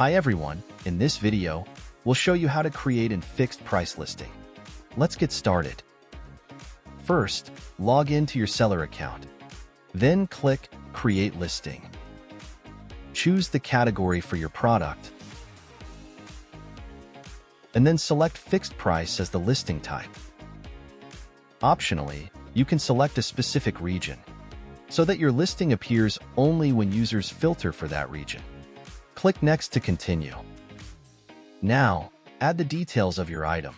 Hi everyone, in this video, we'll show you how to create a fixed price listing. Let's get started. First, log into your seller account. Then click Create Listing. Choose the category for your product, and then select Fixed Price as the listing type. Optionally, you can select a specific region, so that your listing appears only when users filter for that region. Click Next to continue. Now, add the details of your item.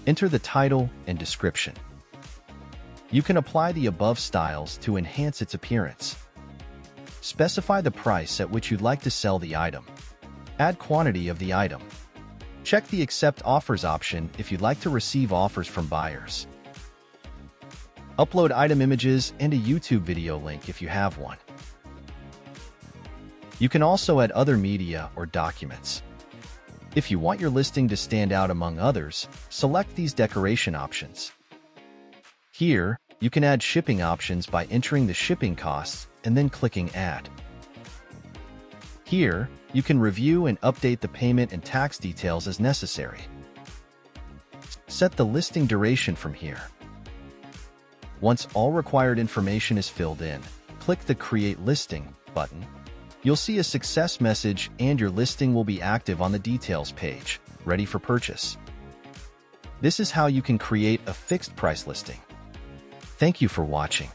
Enter the title and description. You can apply the above styles to enhance its appearance. Specify the price at which you'd like to sell the item. Add quantity of the item. Check the Accept Offers option if you'd like to receive offers from buyers. Upload item images and a YouTube video link if you have one. You can also add other media or documents. If you want your listing to stand out among others, select these decoration options. Here, you can add shipping options by entering the shipping costs and then clicking Add. Here, you can review and update the payment and tax details as necessary. Set the listing duration from here. Once all required information is filled in, click the Create Listing button. You'll see a success message and your listing will be active on the details page, ready for purchase. This is how you can create a fixed price listing. Thank you for watching.